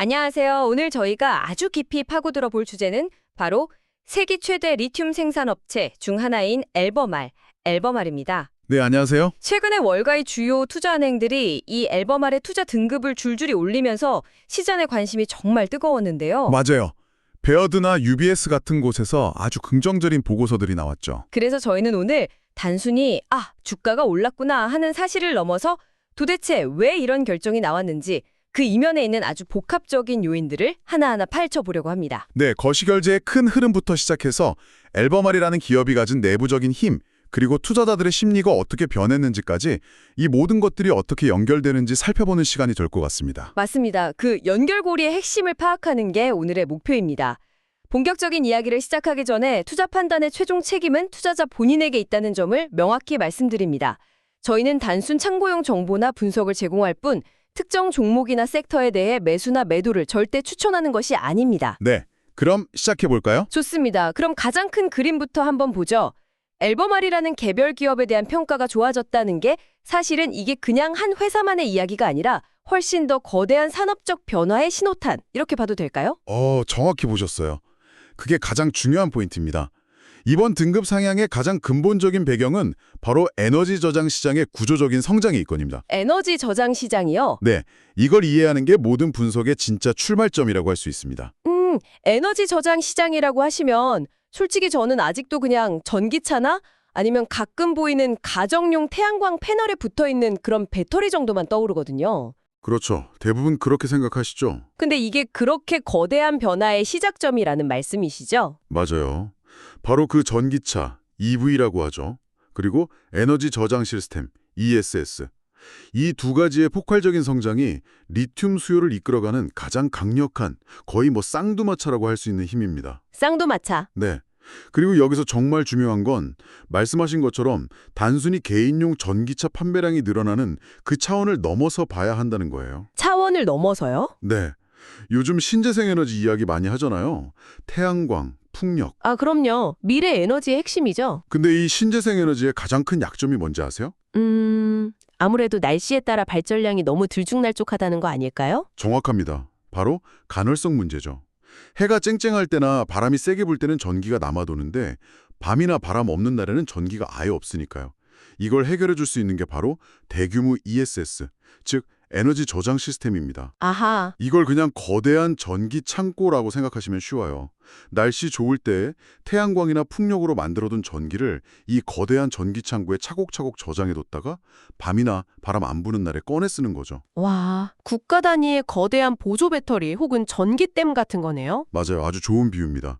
안녕하세요. 오늘 저희가 아주 깊이 파고들어 볼 주제는 바로 세계 최대 리튬 생산업체 중 하나인 앨버말입니다. 네, 안녕하세요. 최근에 월가의 주요 투자은행들이 이 앨버말의 투자 등급을 줄줄이 올리면서 시장의 관심이 정말 뜨거웠는데요. 맞아요. 베어드나 UBS 같은 곳에서 아주 긍정적인 보고서들이 나왔죠. 그래서 저희는 오늘 단순히 주가가 올랐구나 하는 사실을 넘어서 도대체 왜 이런 결정이 나왔는지 그 이면에 있는 아주 복합적인 요인들을 하나하나 파헤쳐보려고 합니다. 네, 거시결제의 큰 흐름부터 시작해서 앨버말이라는 기업이 가진 내부적인 힘, 그리고 투자자들의 심리가 어떻게 변했는지까지 이 모든 것들이 어떻게 연결되는지 살펴보는 시간이 될 것 같습니다. 맞습니다. 그 연결고리의 핵심을 파악하는 게 오늘의 목표입니다. 본격적인 이야기를 시작하기 전에 투자 판단의 최종 책임은 투자자 본인에게 있다는 점을 명확히 말씀드립니다. 저희는 단순 참고용 정보나 분석을 제공할 뿐 특정 종목이나 섹터에 대해 매수나 매도를 절대 추천하는 것이 아닙니다. 네, 그럼 시작해볼까요? 좋습니다. 그럼 가장 큰 그림부터 한번 보죠. 앨버말이라는 개별 기업에 대한 평가가 좋아졌다는 게 사실은 이게 그냥 한 회사만의 이야기가 아니라 훨씬 더 거대한 산업적 변화의 신호탄, 이렇게 봐도 될까요? 정확히 보셨어요. 그게 가장 중요한 포인트입니다. 이번 등급 상향의 가장 근본적인 배경은 바로 에너지 저장 시장의 구조적인 성장이 있건입니다. 에너지 저장 시장이요? 네, 이걸 이해하는 게 모든 분석의 진짜 출발점이라고 할 수 있습니다. 에너지 저장 시장이라고 하시면 솔직히 저는 아직도 그냥 전기차나 아니면 가끔 보이는 가정용 태양광 패널에 붙어있는 그런 배터리 정도만 떠오르거든요. 그렇죠. 대부분 그렇게 생각하시죠? 근데 이게 그렇게 거대한 변화의 시작점이라는 말씀이시죠? 맞아요. 바로 그 전기차, EV라고 하죠. 그리고 에너지 저장 시스템, ESS. 이 두 가지의 폭발적인 성장이 리튬 수요를 이끌어가는 가장 강력한, 거의 쌍두마차라고 할 수 있는 힘입니다. 쌍두마차. 네. 그리고 여기서 정말 중요한 건 말씀하신 것처럼 단순히 개인용 전기차 판매량이 늘어나는 그 차원을 넘어서 봐야 한다는 거예요. 차원을 넘어서요? 네. 요즘 신재생 에너지 이야기 많이 하잖아요. 태양광, 풍력. 그럼요. 미래 에너지의 핵심이죠. 근데 이 신재생 에너지의 가장 큰 약점이 뭔지 아세요? 아무래도 날씨에 따라 발전량이 너무 들쭉날쭉하다는 거 아닐까요? 정확합니다. 바로 간헐성 문제죠. 해가 쨍쨍할 때나 바람이 세게 불 때는 전기가 남아도는데 밤이나 바람 없는 날에는 전기가 아예 없으니까요. 이걸 해결해 줄 수 있는 게 바로 대규모 ESS, 즉 에너지 저장 시스템입니다. 아하. 이걸 그냥 거대한 전기 창고라고 생각하시면 쉬워요. 날씨 좋을 때 태양광이나 풍력으로 만들어둔 전기를 이 거대한 전기 창고에 차곡차곡 저장해뒀다가 밤이나 바람 안 부는 날에 꺼내 쓰는 거죠. 와, 국가 단위의 거대한 보조 배터리 혹은 전기댐 같은 거네요? 맞아요. 아주 좋은 비유입니다.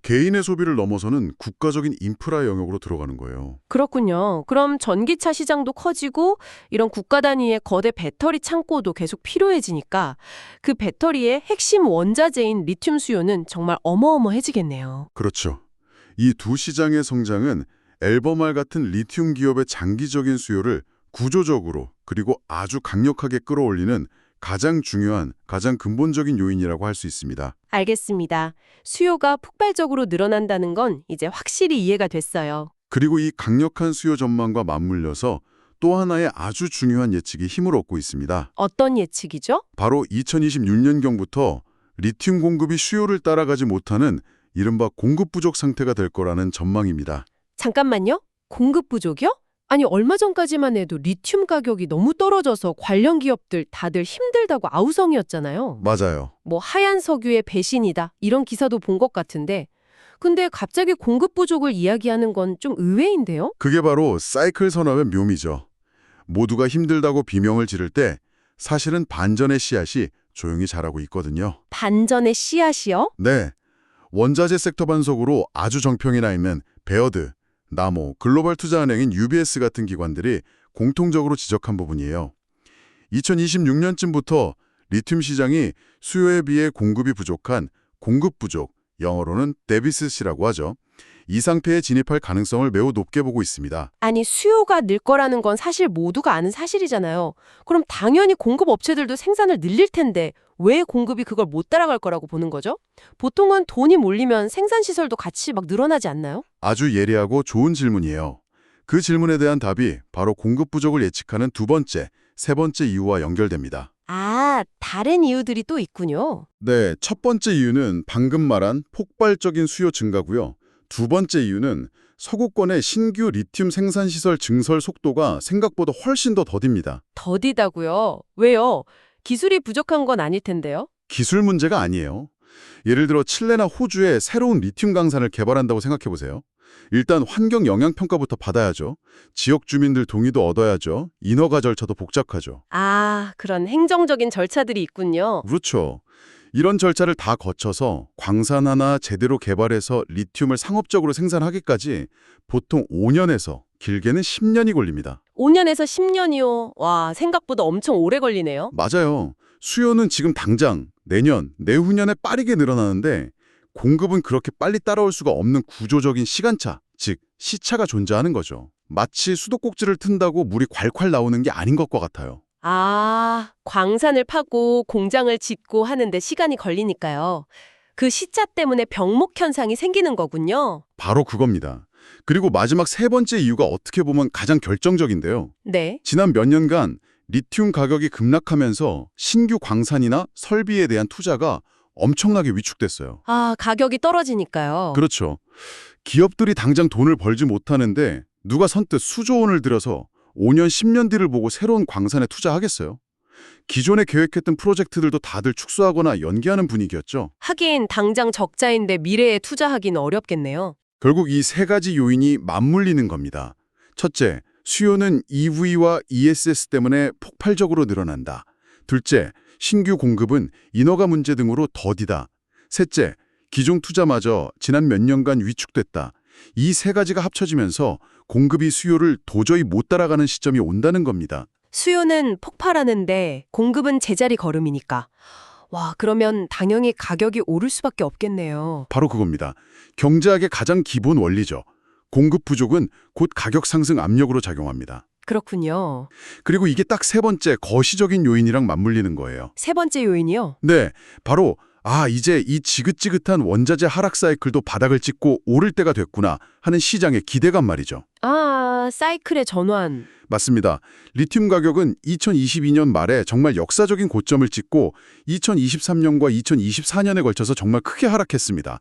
개인의 소비를 넘어서는 국가적인 인프라 영역으로 들어가는 거예요. 그렇군요. 그럼 전기차 시장도 커지고 이런 국가 단위의 거대 배터리 창고도 계속 필요해지니까 그 배터리의 핵심 원자재인 리튬 수요는 정말 어마어마해지겠네요. 그렇죠. 이 두 시장의 성장은 앨버말 같은 리튬 기업의 장기적인 수요를 구조적으로 그리고 아주 강력하게 끌어올리는 가장 중요한, 가장 근본적인 요인이라고 할 수 있습니다. 알겠습니다. 수요가 폭발적으로 늘어난다는 건 이제 확실히 이해가 됐어요. 그리고 이 강력한 수요 전망과 맞물려서 또 하나의 아주 중요한 예측이 힘을 얻고 있습니다. 어떤 예측이죠? 바로 2026년경부터 리튬 공급이 수요를 따라가지 못하는 이른바 공급 부족 상태가 될 거라는 전망입니다. 잠깐만요. 공급 부족이요? 아니 얼마 전까지만 해도 리튬 가격이 너무 떨어져서 관련 기업들 다들 힘들다고 아우성이었잖아요. 맞아요. 뭐 하얀 석유의 배신이다 이런 기사도 본 것 같은데 근데 갑자기 공급 부족을 이야기하는 건 좀 의외인데요? 그게 바로 사이클 선언의 묘미죠. 모두가 힘들다고 비명을 지를 때 사실은 반전의 씨앗이 조용히 자라고 있거든요. 반전의 씨앗이요? 네. 원자재 섹터 반석으로 아주 정평이 나 있는 베어드, 나모, 글로벌 투자은행인 UBS 같은 기관들이 공통적으로 지적한 부분이에요. 2026년쯤부터 리튬 시장이 수요에 비해 공급이 부족한 공급 부족, 영어로는 데비스시라고 하죠. 이 상태에 진입할 가능성을 매우 높게 보고 있습니다. 아니 수요가 늘 거라는 건 사실 모두가 아는 사실이잖아요. 그럼 당연히 공급 업체들도 생산을 늘릴 텐데 왜 공급이 그걸 못 따라갈 거라고 보는 거죠? 보통은 돈이 몰리면 생산 시설도 같이 막 늘어나지 않나요? 아주 예리하고 좋은 질문이에요. 그 질문에 대한 답이 바로 공급 부족을 예측하는 두 번째, 세 번째 이유와 연결됩니다. 아, 다른 이유들이 또 있군요. 네, 첫 번째 이유는 방금 말한 폭발적인 수요 증가고요. 두 번째 이유는 서구권의 신규 리튬 생산 시설 증설 속도가 생각보다 훨씬 더 더딥니다. 더디다고요? 왜요? 기술이 부족한 건 아닐 텐데요. 기술 문제가 아니에요. 예를 들어 칠레나 호주에 새로운 리튬 강산을 개발한다고 생각해 보세요. 일단 환경 영향 평가부터 받아야죠. 지역 주민들 동의도 얻어야죠. 인허가 절차도 복잡하죠. 아, 그런 행정적인 절차들이 있군요. 그렇죠. 이런 절차를 다 거쳐서 광산 하나 제대로 개발해서 리튬을 상업적으로 생산하기까지 보통 5년에서 길게는 10년이 걸립니다. 5년에서 10년이요. 와, 생각보다 엄청 오래 걸리네요. 맞아요. 수요는 지금 당장 내년, 내후년에 빠르게 늘어나는데 공급은 그렇게 빨리 따라올 수가 없는 구조적인 시간차, 즉 시차가 존재하는 거죠. 마치 수도꼭지를 튼다고 물이 콸콸 나오는 게 아닌 것과 같아요. 아, 광산을 파고 공장을 짓고 하는데 시간이 걸리니까요. 그 시차 때문에 병목 현상이 생기는 거군요. 바로 그겁니다. 그리고 마지막 세 번째 이유가 어떻게 보면 가장 결정적인데요. 네. 지난 몇 년간 리튬 가격이 급락하면서 신규 광산이나 설비에 대한 투자가 엄청나게 위축됐어요. 아, 가격이 떨어지니까요. 그렇죠. 기업들이 당장 돈을 벌지 못하는데 누가 선뜻 수조 원을 들여서 5년, 10년 뒤를 보고 새로운 광산에 투자하겠어요? 기존에 계획했던 프로젝트들도 다들 축소하거나 연기하는 분위기였죠. 하긴 당장 적자인데 미래에 투자하긴 어렵겠네요. 결국 이 세 가지 요인이 맞물리는 겁니다. 첫째, 수요는 EV와 ESS 때문에 폭발적으로 늘어난다. 둘째, 신규 공급은 인허가 문제 등으로 더디다. 셋째, 기존 투자마저 지난 몇 년간 위축됐다. 이 세 가지가 합쳐지면서 공급이 수요를 도저히 못 따라가는 시점이 온다는 겁니다. 수요는 폭발하는데 공급은 제자리 걸음이니까. 와, 그러면 당연히 가격이 오를 수밖에 없겠네요. 바로 그겁니다. 경제학의 가장 기본 원리죠. 공급 부족은 곧 가격 상승 압력으로 작용합니다. 그렇군요. 그리고 이게 딱 세 번째 거시적인 요인이랑 맞물리는 거예요. 세 번째 요인이요? 네, 바로 이제 이 지긋지긋한 원자재 하락 사이클도 바닥을 찍고 오를 때가 됐구나 하는 시장의 기대감 말이죠. 아, 사이클의 전환. 맞습니다. 리튬 가격은 2022년 말에 정말 역사적인 고점을 찍고 2023년과 2024년에 걸쳐서 정말 크게 하락했습니다.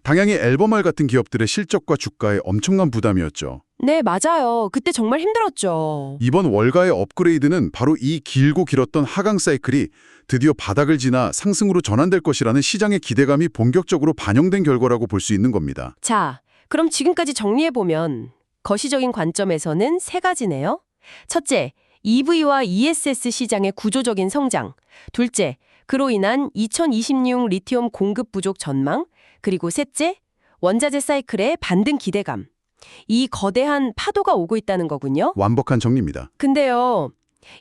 당연히 앨범알 같은 기업들의 실적과 주가에 엄청난 부담이었죠. 네, 맞아요. 그때 정말 힘들었죠. 이번 월가의 업그레이드는 바로 이 길고 길었던 하강 사이클이 드디어 바닥을 지나 상승으로 전환될 것이라는 시장의 기대감이 본격적으로 반영된 결과라고 볼 수 있는 겁니다. 자, 그럼 지금까지 정리해보면 거시적인 관점에서는 세 가지네요. 첫째, EV와 ESS 시장의 구조적인 성장. 둘째, 그로 인한 2026 리튬 공급 부족 전망. 그리고 셋째, 원자재 사이클의 반등 기대감. 이 거대한 파도가 오고 있다는 거군요. 완벽한 정리입니다. 근데요,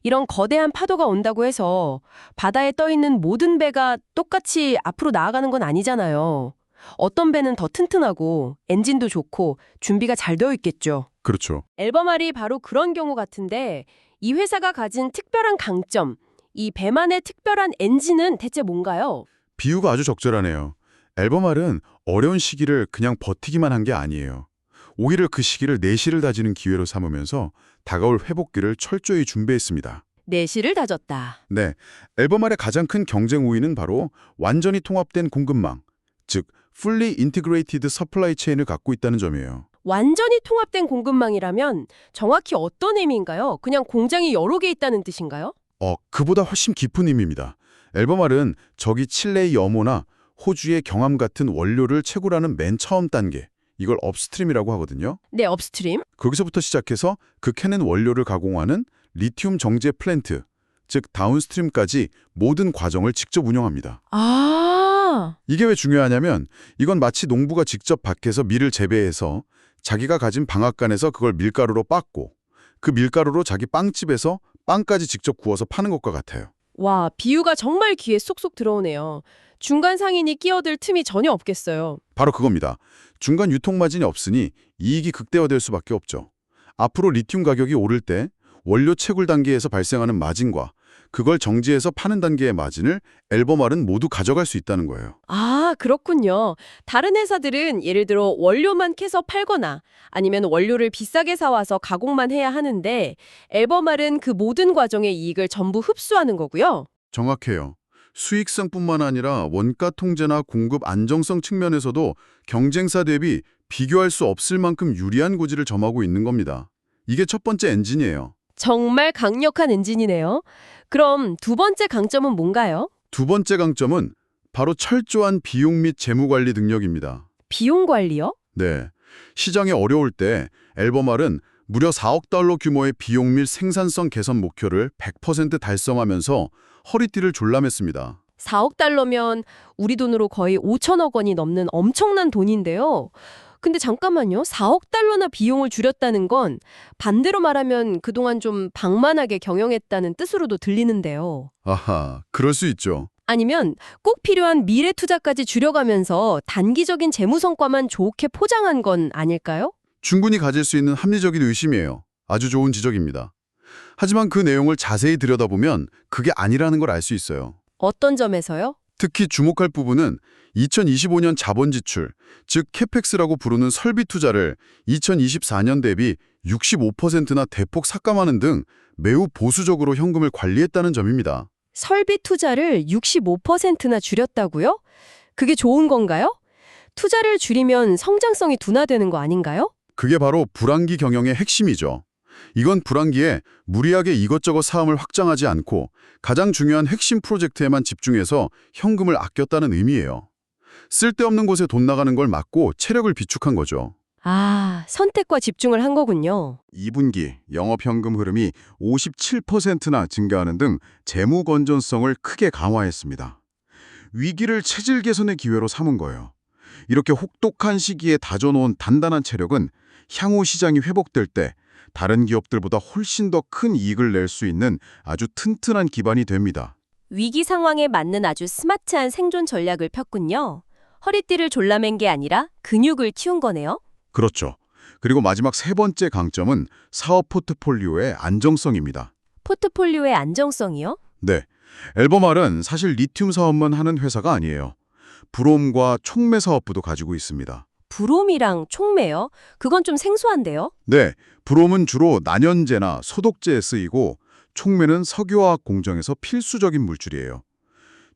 이런 거대한 파도가 온다고 해서 바다에 떠 있는 모든 배가 똑같이 앞으로 나아가는 건 아니잖아요. 어떤 배는 더 튼튼하고 엔진도 좋고 준비가 잘 되어 있겠죠. 그렇죠. 앨범알이 바로 그런 경우 같은데 이 회사가 가진 특별한 강점, 이 배만의 특별한 엔진은 대체 뭔가요? 비유가 아주 적절하네요. 앨범알은 어려운 시기를 그냥 버티기만 한 게 아니에요. 오히려 그 시기를 내실을 다지는 기회로 삼으면서 다가올 회복기를 철저히 준비했습니다. 내실을 다졌다. 네, 앨범알의 가장 큰 경쟁 우위는 바로 완전히 통합된 공급망, 즉 Fully Integrated Supply Chain을 갖고 있다는 점이에요. 완전히 통합된 공급망이라면 정확히 어떤 의미인가요? 그냥 공장이 여러 개 있다는 뜻인가요? 그보다 훨씬 깊은 의미입니다. 앨범알은 저기 칠레의 염호나 호주의 경암 같은 원료를 채굴하는 맨 처음 단계, 이걸 업스트림이라고 하거든요. 네, 업스트림. 거기서부터 시작해서 극해낸 원료를 가공하는 리튬 정제 플랜트, 즉 다운스트림까지 모든 과정을 직접 운영합니다. 아, 이게 왜 중요하냐면 이건 마치 농부가 직접 밭에서 밀을 재배해서 자기가 가진 방앗간에서 그걸 밀가루로 빻고 그 밀가루로 자기 빵집에서 빵까지 직접 구워서 파는 것과 같아요. 와, 비유가 정말 귀에 쏙쏙 들어오네요. 중간 상인이 끼어들 틈이 전혀 없겠어요. 바로 그겁니다. 중간 유통 마진이 없으니 이익이 극대화될 수밖에 없죠. 앞으로 리튬 가격이 오를 때 원료 채굴 단계에서 발생하는 마진과 그걸 정지해서 파는 단계의 마진을 앨범알은 모두 가져갈 수 있다는 거예요. 아, 그렇군요. 다른 회사들은 예를 들어 원료만 캐서 팔거나 아니면 원료를 비싸게 사와서 가공만 해야 하는데 앨범알은 그 모든 과정의 이익을 전부 흡수하는 거고요. 정확해요. 수익성뿐만 아니라 원가 통제나 공급 안정성 측면에서도 경쟁사 대비 비교할 수 없을 만큼 유리한 고지를 점하고 있는 겁니다. 이게 첫 번째 엔진이에요. 정말 강력한 엔진이네요. 그럼 두 번째 강점은 뭔가요? 두 번째 강점은 바로 철저한 비용 및 재무 관리 능력입니다. 비용 관리요? 네. 시장이 어려울 때 앨범알은 무려 4억 달러 규모의 비용 및 생산성 개선 목표를 100% 달성하면서 허리띠를 졸라맸습니다. 4억 달러면 우리 돈으로 거의 5천억 원이 넘는 엄청난 돈인데요. 근데 잠깐만요. 4억 달러나 비용을 줄였다는 건 반대로 말하면 그동안 좀 방만하게 경영했다는 뜻으로도 들리는데요. 아하, 그럴 수 있죠. 아니면 꼭 필요한 미래 투자까지 줄여가면서 단기적인 재무 성과만 좋게 포장한 건 아닐까요? 충분히 가질 수 있는 합리적인 의심이에요. 아주 좋은 지적입니다. 하지만 그 내용을 자세히 들여다보면 그게 아니라는 걸 알 수 있어요. 어떤 점에서요? 특히 주목할 부분은 2025년 자본 지출, 즉 캐펙스라고 부르는 설비 투자를 2024년 대비 65%나 대폭 삭감하는 등 매우 보수적으로 현금을 관리했다는 점입니다. 설비 투자를 65%나 줄였다고요? 그게 좋은 건가요? 투자를 줄이면 성장성이 둔화되는 거 아닌가요? 그게 바로 불황기 경영의 핵심이죠. 이건 불황기에 무리하게 이것저것 사업을 확장하지 않고 가장 중요한 핵심 프로젝트에만 집중해서 현금을 아꼈다는 의미예요. 쓸데없는 곳에 돈 나가는 걸 막고 체력을 비축한 거죠. 아, 선택과 집중을 한 거군요. 2분기 영업현금 흐름이 57%나 증가하는 등 재무 건전성을 크게 강화했습니다. 위기를 체질 개선의 기회로 삼은 거예요. 이렇게 혹독한 시기에 다져놓은 단단한 체력은 향후 시장이 회복될 때 다른 기업들보다 훨씬 더 큰 이익을 낼 수 있는 아주 튼튼한 기반이 됩니다. 위기 상황에 맞는 아주 스마트한 생존 전략을 폈군요. 허리띠를 졸라맨 게 아니라 근육을 키운 거네요. 그렇죠. 그리고 마지막 세 번째 강점은 사업 포트폴리오의 안정성입니다. 포트폴리오의 안정성이요? 네. 앨범알은 사실 리튬 사업만 하는 회사가 아니에요. 브롬과 촉매 사업부도 가지고 있습니다. 브롬이랑 촉매요? 그건 좀 생소한데요? 네, 브롬은 주로 난연제나 소독제에 쓰이고 촉매는 석유화학 공정에서 필수적인 물질이에요.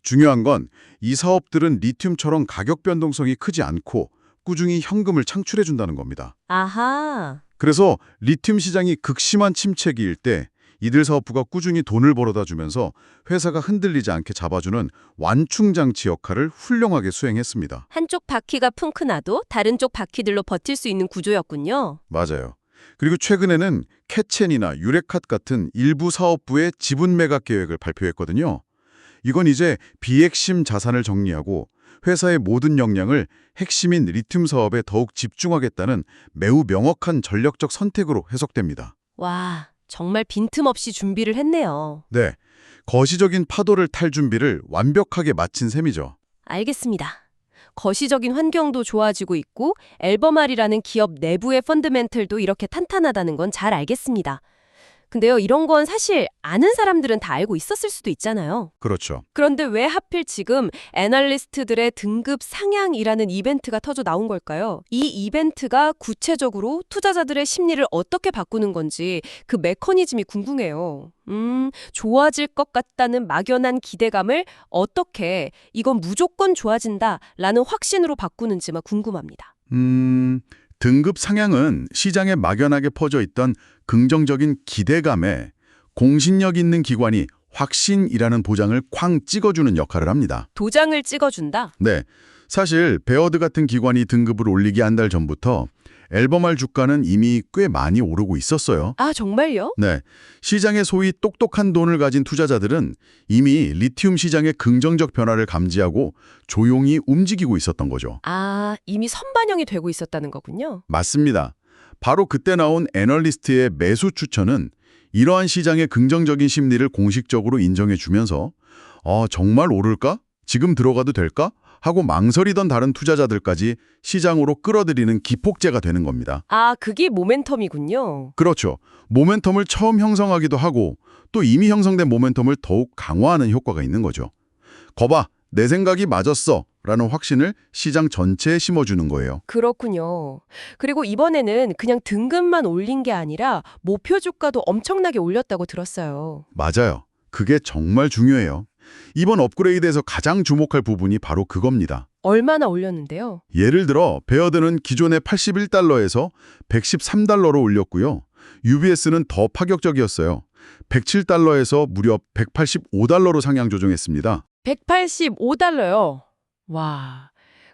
중요한 건 이 사업들은 리튬처럼 가격 변동성이 크지 않고 꾸준히 현금을 창출해준다는 겁니다. 아하. 그래서 리튬 시장이 극심한 침체기일 때 이들 사업부가 꾸준히 돈을 벌어다 주면서 회사가 흔들리지 않게 잡아주는 완충장치 역할을 훌륭하게 수행했습니다. 한쪽 바퀴가 funk나도 다른 쪽 바퀴들로 버틸 수 있는 구조였군요. 맞아요. 그리고 최근에는 캐첸이나 유레캇 같은 일부 사업부의 지분 매각 계획을 발표했거든요. 이건 이제 비핵심 자산을 정리하고 회사의 모든 역량을 핵심인 리튬 사업에 더욱 집중하겠다는 매우 명확한 전략적 선택으로 해석됩니다. 와, 정말 빈틈없이 준비를 했네요. 네, 거시적인 파도를 탈 준비를 완벽하게 마친 셈이죠. 알겠습니다. 거시적인 환경도 좋아지고 있고 앨범알이라는 기업 내부의 펀더멘털도 이렇게 탄탄하다는 건 잘 알겠습니다. 근데요, 이런 건 사실 아는 사람들은 다 알고 있었을 수도 있잖아요. 그렇죠. 그런데 왜 하필 지금 애널리스트들의 등급 상향이라는 이벤트가 터져 나온 걸까요? 이 이벤트가 구체적으로 투자자들의 심리를 어떻게 바꾸는 건지 그 메커니즘이 궁금해요. 좋아질 것 같다는 막연한 기대감을 어떻게 이건 무조건 좋아진다라는 확신으로 바꾸는지만 궁금합니다. 등급 상향은 시장에 막연하게 퍼져 있던 긍정적인 기대감에 공신력 있는 기관이 확신이라는 보장을 쾅 찍어주는 역할을 합니다. 도장을 찍어준다? 네, 사실 베어드 같은 기관이 등급을 올리기 한 달 전부터 앨범알 주가는 이미 꽤 많이 오르고 있었어요. 아, 정말요? 네, 시장에 소위 똑똑한 돈을 가진 투자자들은 이미 리튬 시장의 긍정적 변화를 감지하고 조용히 움직이고 있었던 거죠. 아, 이미 선반영이 되고 있었다는 거군요. 맞습니다. 바로 그때 나온 애널리스트의 매수 추천은 이러한 시장의 긍정적인 심리를 공식적으로 인정해주면서 정말 오를까? 지금 들어가도 될까? 하고 망설이던 다른 투자자들까지 시장으로 끌어들이는 기폭제가 되는 겁니다. 아, 그게 모멘텀이군요. 그렇죠. 모멘텀을 처음 형성하기도 하고 또 이미 형성된 모멘텀을 더욱 강화하는 효과가 있는 거죠. 거봐, 내 생각이 맞았어 라는 확신을 시장 전체에 심어주는 거예요. 그렇군요. 그리고 이번에는 그냥 등급만 올린 게 아니라 목표 주가도 엄청나게 올렸다고 들었어요. 맞아요. 그게 정말 중요해요. 이번 업그레이드에서 가장 주목할 부분이 바로 그겁니다. 얼마나 올렸는데요? 예를 들어 베어드는 기존의 81달러에서 113달러로 올렸고요. UBS는 더 파격적이었어요. 107달러에서 무려 185달러로 상향 조정했습니다. 185달러요. 와,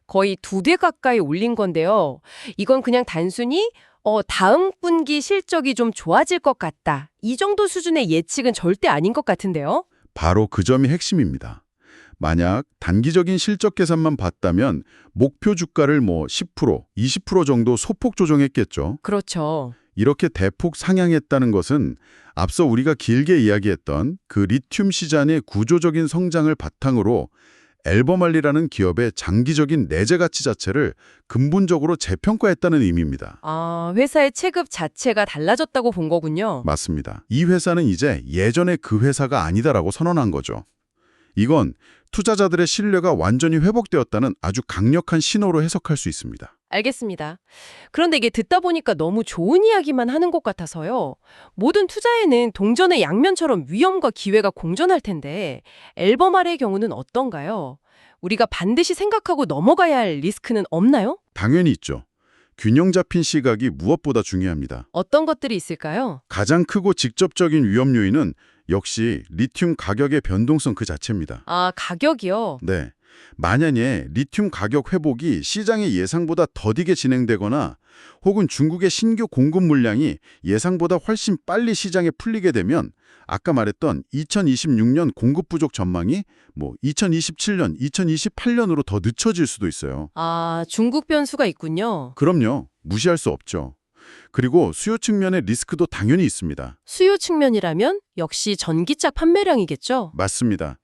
거의 2배 가까이 올린 건데요. 이건 그냥 단순히 다음 분기 실적이 좀 좋아질 것 같다. 이 정도 수준의 예측은 절대 아닌 것 같은데요. 바로 그 점이 핵심입니다. 만약 단기적인 실적 계산만 봤다면 목표 주가를 10%, 20% 정도 소폭 조정했겠죠. 그렇죠. 이렇게 대폭 상향했다는 것은 앞서 우리가 길게 이야기했던 그 리튬 시장의 구조적인 성장을 바탕으로 앨범알리라는 기업의 장기적인 내재 가치 자체를 근본적으로 재평가했다는 의미입니다. 아, 회사의 체급 자체가 달라졌다고 본 거군요. 맞습니다. 이 회사는 이제 예전의 그 회사가 아니다라고 선언한 거죠. 이건 투자자들의 신뢰가 완전히 회복되었다는 아주 강력한 신호로 해석할 수 있습니다. 알겠습니다. 그런데 이게 듣다 보니까 너무 좋은 이야기만 하는 것 같아서요. 모든 투자에는 동전의 양면처럼 위험과 기회가 공존할 텐데 앨범알의 경우는 어떤가요? 우리가 반드시 생각하고 넘어가야 할 리스크는 없나요? 당연히 있죠. 균형 잡힌 시각이 무엇보다 중요합니다. 어떤 것들이 있을까요? 가장 크고 직접적인 위험 요인은 역시 리튬 가격의 변동성 그 자체입니다. 아, 가격이요? 네. 만약에 리튬 가격 회복이 시장의 예상보다 더디게 진행되거나 혹은 중국의 신규 공급 물량이 예상보다 훨씬 빨리 시장에 풀리게 되면 아까 말했던 2026년 공급 부족 전망이 2027년, 2028년으로 더 늦춰질 수도 있어요. 아, 중국 변수가 있군요. 그럼요. 무시할 수 없죠. 그리고 수요 측면의 리스크도 당연히 있습니다. 수요 측면이라면 역시 전기차 판매량이겠죠? 맞습니다.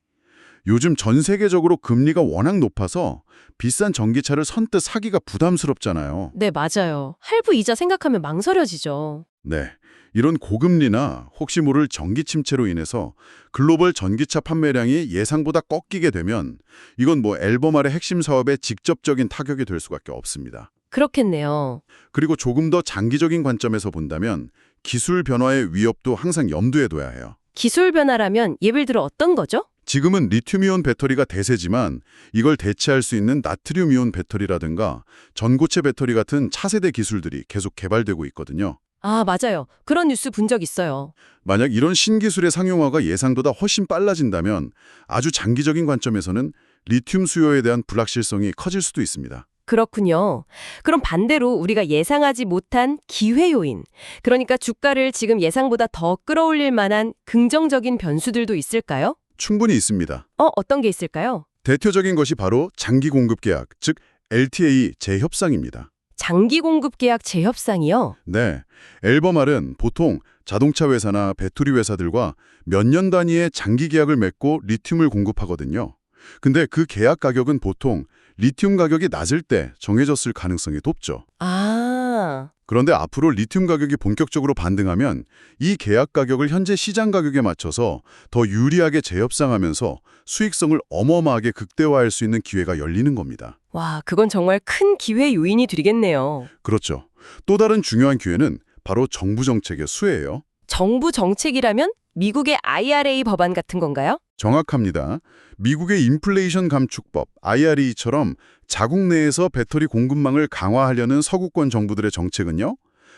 요즘 전 세계적으로 금리가 워낙 높아서 비싼 전기차를 선뜻 사기가 부담스럽잖아요. 네, 맞아요. 할부 이자 생각하면 망설여지죠. 네. 이런 고금리나 혹시 모를 전기 침체로 인해서 글로벌 전기차 판매량이 예상보다 꺾이게 되면 이건 앨범알의 핵심 사업에 직접적인 타격이 될 수밖에 없습니다. 그렇겠네요. 그리고 조금 더 장기적인 관점에서 본다면 기술 변화의 위협도 항상 염두에 둬야 해요. 기술 변화라면 예를 들어 어떤 거죠? 지금은 리튬이온 배터리가 대세지만 이걸 대체할 수 있는 나트륨이온 배터리라든가 전고체 배터리 같은 차세대 기술들이 계속 개발되고 있거든요. 아, 맞아요. 그런 뉴스 본 적 있어요. 만약 이런 신기술의 상용화가 예상보다 훨씬 빨라진다면 아주 장기적인 관점에서는 리튬 수요에 대한 불확실성이 커질 수도 있습니다. 그렇군요. 그럼 반대로 우리가 예상하지 못한 기회 요인, 그러니까 주가를 지금 예상보다 더 끌어올릴 만한 긍정적인 변수들도 있을까요? 충분히 있습니다. 어떤 게 있을까요? 대표적인 것이 바로 장기 공급 계약, 즉 LTA 재협상입니다. 장기 공급 계약 재협상이요? 네, 앨범알은 보통 자동차 회사나 배터리 회사들과 몇 년 단위의 장기 계약을 맺고 리튬을 공급하거든요. 근데 그 계약 가격은 보통 리튬 가격이 낮을 때 정해졌을 가능성이 높죠. 아, 그런데 앞으로 리튬 가격이 본격적으로 반등하면 이 계약 가격을 현재 시장 가격에 맞춰서 더 유리하게 재협상하면서 수익성을 어마어마하게 극대화할 수 있는 기회가 열리는 겁니다. 와, 그건 정말 큰 기회 요인이 되겠네요. 그렇죠. 또 다른 중요한 기회는 바로 정부 정책의 수혜예요. 정부 정책이라면 미국의 IRA 법안 같은 건가요? 정확합니다. 미국의 인플레이션 감축법 IRA처럼 자국 내에서 배터리 공급망을 강화하려는 서구권 정부들의 정책은요.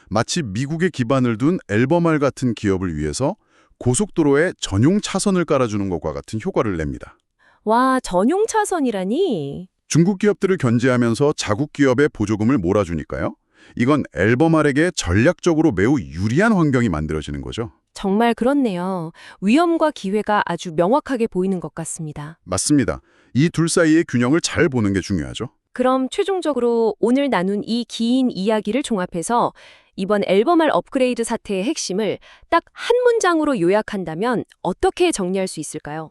마치 미국에 기반을 둔 앨범알 같은 기업을 위해서 고속도로에 전용 차선을 깔아주는 것과 같은 효과를 냅니다. 와, 전용 차선이라니? 중국 기업들을 견제하면서 자국 기업에 보조금을 몰아주니까요. 이건 앨범알에게 전략적으로 매우 유리한 환경이 만들어지는 거죠. 정말 그렇네요. 위험과 기회가 아주 명확하게 보이는 것 같습니다. 맞습니다. 이 둘 사이의 균형을 잘 보는 게 중요하죠. 그럼 최종적으로 오늘 나눈 이 긴 이야기를 종합해서 이번 앨범알 업그레이드 사태의 핵심을 딱 한 문장으로 요약한다면 어떻게 정리할 수 있을까요?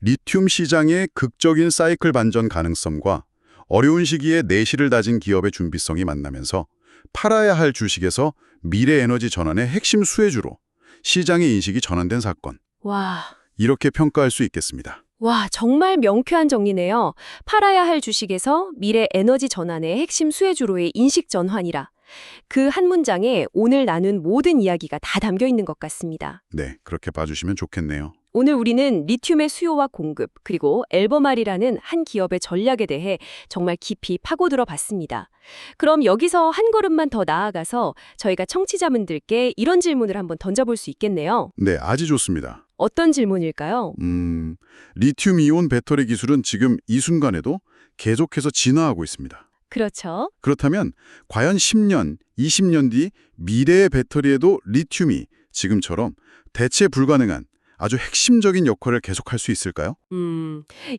리튬 시장의 극적인 사이클 반전 가능성과 어려운 시기에 내실을 다진 기업의 준비성이 만나면서 팔아야 할 주식에서 미래 에너지 전환의 핵심 수혜주로 시장의 인식이 전환된 사건. 와, 이렇게 평가할 수 있겠습니다. 정말 명쾌한 정리네요. 팔아야 할 주식에서 미래 에너지 전환의 핵심 수혜주로의 인식 전환이라. 그 한 문장에 오늘 나눈 모든 이야기가 다 담겨 있는 것 같습니다. 네, 그렇게 봐주시면 좋겠네요. 오늘 우리는 리튬의 수요와 공급, 그리고 앨범알이라는 한 기업의 전략에 대해 정말 깊이 파고들어 봤습니다. 그럼 여기서 한 걸음만 더 나아가서 저희가 청취자분들께 이런 질문을 한번 던져볼 수 있겠네요. 네, 아주 좋습니다. 어떤 질문일까요? 리튬이온 배터리 기술은 지금 이 순간에도 계속해서 진화하고 있습니다. 그렇죠. 그렇다면 과연 10년, 20년 뒤 미래의 배터리에도 리튬이 지금처럼 대체 불가능한 아주 핵심적인 역할을 계속할 수 있을까요?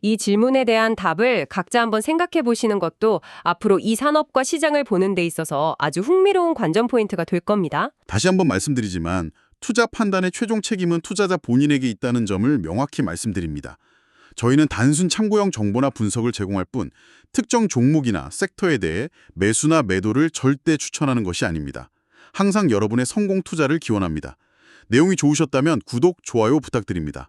이 질문에 대한 답을 각자 한번 생각해 보시는 것도 앞으로 이 산업과 시장을 보는 데 있어서 아주 흥미로운 관전 포인트가 될 겁니다. 다시 한번 말씀드리지만 투자 판단의 최종 책임은 투자자 본인에게 있다는 점을 명확히 말씀드립니다. 저희는 단순 참고용 정보나 분석을 제공할 뿐 특정 종목이나 섹터에 대해 매수나 매도를 절대 추천하는 것이 아닙니다. 항상 여러분의 성공 투자를 기원합니다. 내용이 좋으셨다면 구독, 좋아요 부탁드립니다.